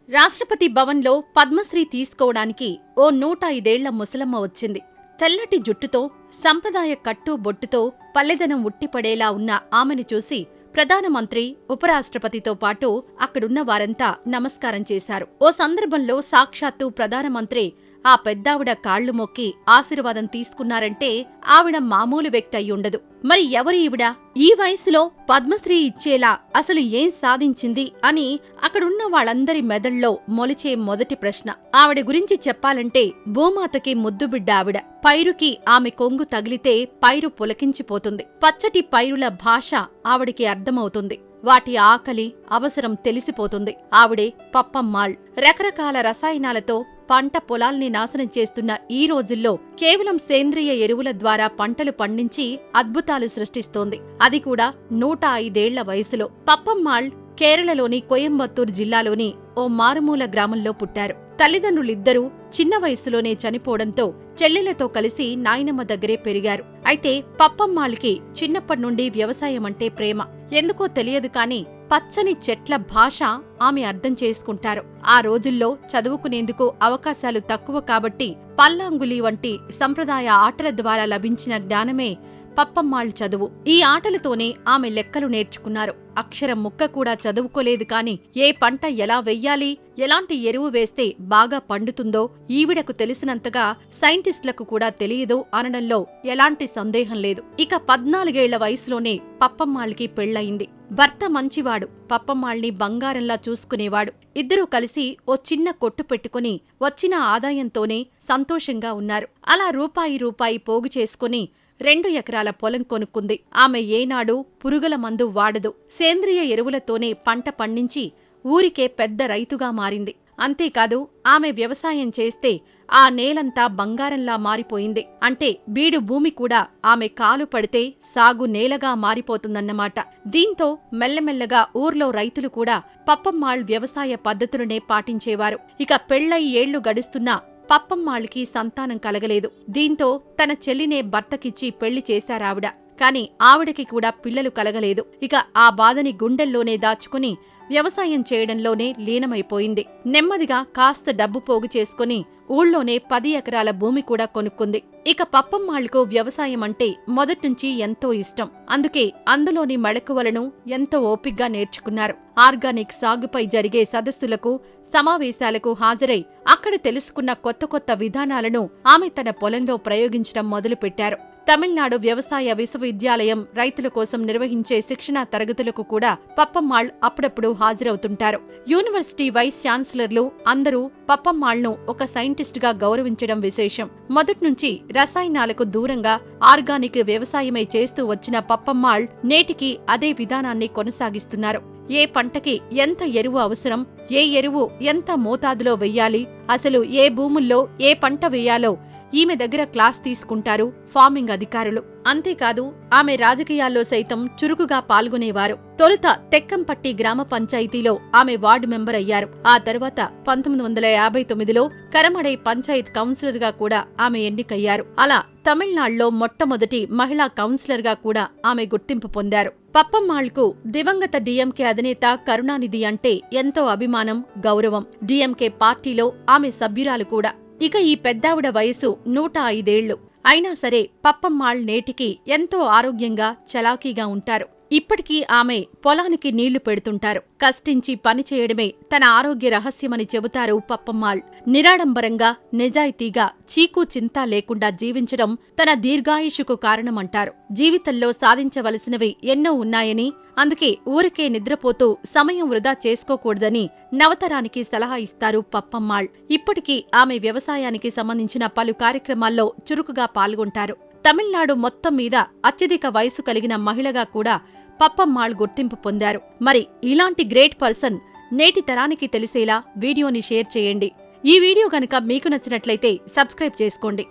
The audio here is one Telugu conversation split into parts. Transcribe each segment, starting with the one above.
రాష్ట్రపతి భవన్లో పద్మశ్రీ తీసుకోవడానికి ఓ 105 ముసలమ్మ వచ్చింది. తెల్లటి జుట్టుతో, సంప్రదాయ కట్టు బొట్టుతో పల్లెదనం ఉట్టిపడేలా ఉన్న ఆమెను చూసి ప్రధానమంత్రి, ఉపరాష్ట్రపతితో పాటు అక్కడున్న వారంతా నమస్కారం చేశారు. ఓ సందర్భంలో సాక్షాత్తు ప్రధానమంత్రి ఆ పెద్దావిడ కాళ్లు మొక్కి ఆశీర్వాదం తీసుకున్నారంటే ఆవిడ మామూలు వ్యక్తి అయ్యుండదు. మరి ఎవరు ఈవిడ? ఈ వయసులో పద్మశ్రీ ఇచ్చేలా అసలు ఏం సాధించింది అని అక్కడున్న వాళ్ళందరి మెదళ్ళలో మొలిచే మొదటి ప్రశ్న. ఆవిడ గురించి చెప్పాలంటే భూమాతకి ముద్దుబిడ్డ ఆవిడ. పైరుకి ఆమె కొంగు తగిలితే పైరు పులకించిపోతుంది. పచ్చటి పైరుల భాష ఆవిడికి అర్థమవుతుంది. వాటి ఆకలి, అవసరం తెలిసిపోతుంది. ఆవిడే పప్పమ్మాళ్. రకరకాల రసాయనాలతో పంట పొలాల్ని నాశనం చేస్తున్న ఈ రోజుల్లో కేవలం సేంద్రియ ఎరువుల ద్వారా పంటలు పండించి అద్భుతాలు సృష్టిస్తోంది. అది కూడా 105 వయసులో. పప్పమ్మాళ్ కేరళలోని కోయంబత్తూర్ జిల్లాలోని ఓ మారుమూల గ్రామంలో పుట్టారు. తల్లిదండ్రులిద్దరూ చిన్న వయసులోనే చనిపోవడంతో చెల్లెలతో కలిసి నాయనమ్మ దగ్గరే పెరిగారు. అయితే పప్పమ్మాళ్ళకి చిన్నప్పటినుండి వ్యవసాయమంటే ప్రేమ. ఎందుకో తెలియదు కాని పచ్చని చెట్ల భాష ఆమె అర్థం చేసుకుంటారు. ఆ రోజుల్లో చదువుకునేందుకు అవకాశాలు తక్కువ కాబట్టి పల్లాంగులి వంటి సంప్రదాయ ఆటల ద్వారా లభించిన జ్ఞానమే పప్పమ్మాళ్ చదువు. ఈ ఆటలతోనే ఆమె లెక్కలు నేర్చుకున్నారు. అక్షరం ముక్క కూడా చదువుకోలేదు కాని ఏ పంట ఎలా వెయ్యాలి, ఎలాంటి ఎరువు వేస్తే బాగా పండుతుందో ఈవిడకు తెలిసినంతగా సైంటిస్టులకు కూడా తెలియదు అనడంలో ఎలాంటి సందేహం లేదు. ఇక 14 వయసులోనే పప్పమ్మాళ్ళకి పెళ్లయింది. భర్త మంచివాడు, పప్పమ్మాళ్ళని బంగారంలా చూసుకునేవాడు. ఇద్దరూ కలిసి ఓ చిన్న కొట్టు పెట్టుకుని వచ్చిన ఆదాయంతోనే సంతోషంగా ఉన్నారు. అలా రూపాయి పోగు చేసుకుని 2 ఎకరాల పొలం కొనుక్కుంది. ఆమె ఏనాడు పురుగుల మందు వాడదు. సేంద్రియ ఎరువులతోనే పంట పండించి ఊరికే పెద్ద రైతుగా మారింది. అంతేకాదు ఆమె వ్యవసాయం చేస్తే ఆ నేలంతా బంగారంలా మారిపోయింది. అంటే బీడు భూమి కూడా ఆమె కాలు పడితే సాగు నేలగా మారిపోతుందన్నమాట. దీంతో మెల్లమెల్లగా ఊర్లో రైతులు కూడా పప్పమ్మాళ్ వ్యవసాయ పద్ధతులనే పాటించేవారు. ఇక పెళ్లై ఏళ్లు గడుస్తున్నా పప్పమ్మాళ్ళకి సంతానం కలగలేదు. దీంతో తన చెల్లినే భర్తకిచ్చి పెళ్లి చేశారావిడ. కాని ఆవిడకి కూడా పిల్లలు కలగలేదు. ఇక ఆ బాధని గుండెల్లోనే దాచుకుని వ్యవసాయం చేయడంలోనే లీనమైపోయింది. నెమ్మదిగా కాస్త డబ్బు పోగు చేసుకుని ఊళ్ళోనే 10 ఎకరాల భూమి కూడా కొనుక్కుంది. ఇక పప్పమ్మాళ్లకు వ్యవసాయం అంటే మొదట్నుంచి ఎంతో ఇష్టం. అందుకే అందులోని మెళకువలను ఎంతో ఓపిగ్గా నేర్చుకున్నారు. ఆర్గానిక్ సాగుపై జరిగే సదస్సులకు, సమావేశాలకు హాజరై అక్కడ తెలుసుకున్న కొత్త విధానాలను ఆమె తన పొలంలో ప్రయోగించడం మొదలుపెట్టారు. తమిళనాడు వ్యవసాయ విశ్వవిద్యాలయం రైతుల కోసం నిర్వహించే శిక్షణా తరగతులకు కూడా పప్పమ్మాళ్ అప్పుడప్పుడు హాజరవుతుంటారు. యూనివర్సిటీ వైస్ ఛాన్సలర్లు అందరూ పప్పమ్మాళ్ను ఒక సైంటిస్టుగా గౌరవించడం విశేషం. మొదట్నుంచి రసాయనాలకు దూరంగా ఆర్గానిక్ వ్యవసాయమే చేస్తూ వచ్చిన పప్పమ్మాళ్ నేటికి అదే విధానాన్ని కొనసాగిస్తున్నారు. ఏ పంటకి ఎంత ఎరువు అవసరం, ఏ ఎరువు ఎంత మోతాదులో వెయ్యాలి, అసలు ఏ భూముల్లో ఏ పంట వెయ్యాలో ఈమె దగ్గర క్లాస్ తీసుకుంటారు ఫార్మింగ్ అధికారులు. అంతేకాదు ఆమె రాజకీయాల్లో సైతం చురుకుగా పాల్గొనేవారు. తొలుత తెక్కంపట్టి గ్రామ పంచాయతీలో ఆమె వార్డు మెంబర్ అయ్యారు. ఆ తర్వాత 1959లో కరమడై పంచాయత్ కౌన్సిలర్గా కూడా ఆమె ఎన్నికయ్యారు. అలా తమిళనాడులో మొట్టమొదటి మహిళా కౌన్సిలర్గా కూడా ఆమె గుర్తింపు పొందారు. పప్పమ్మాళ్కు దివంగత డీఎంకే అధినేత కరుణానిధి అంటే ఎంతో అభిమానం, గౌరవం. డీఎంకే పార్టీలో ఆమె సభ్యురాలు కూడా. ఇక ఈ పెద్దావిడ వయసు 105. అయినా సరే పప్పమ్మాళ్ నేటికి ఎంతో ఆరోగ్యంగా, చలాకీగా ఉంటారు. ఇప్పటికీ ఆమె పొలానికి నీళ్లు పెడుతుంటారు. కష్టించి పనిచేయడమే తన ఆరోగ్య రహస్యమని చెబుతారు పప్పమ్మాళ్. నిరాడంబరంగా, నిజాయితీగా, చీకు చింతా లేకుండా జీవించడం తన దీర్ఘాయుషుకు కారణమంటారు. జీవితంలో సాధించవలసినవి ఎన్నో ఉన్నాయని, అందుకే ఊరికే నిద్రపోతూ సమయం వృధా చేసుకోకూడదని నవతరానికి సలహా ఇస్తారు పప్పమ్మాళ్. ఇప్పటికీ ఆమె వ్యవసాయానికి సంబంధించిన పలు కార్యక్రమాల్లో చురుకుగా పాల్గొంటారు. తమిళనాడు మొత్తం మీద అత్యధిక వయసు కలిగిన మహిళగా కూడా పప్పమ్మాళ్ గుర్తింపు పొందారు. మరి ఇలాంటి గ్రేట్ పర్సన్ నేటి తరానికి తెలిసేలా వీడియోని షేర్ చేయండి. ఈ వీడియో కనుక మీకు నచ్చినట్లయితే సబ్స్క్రైబ్ చేసుకోండి.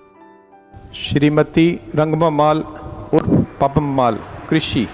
శ్రీమతి రంగమ్మాళ్ పప్పమ్మాళ్ కృషి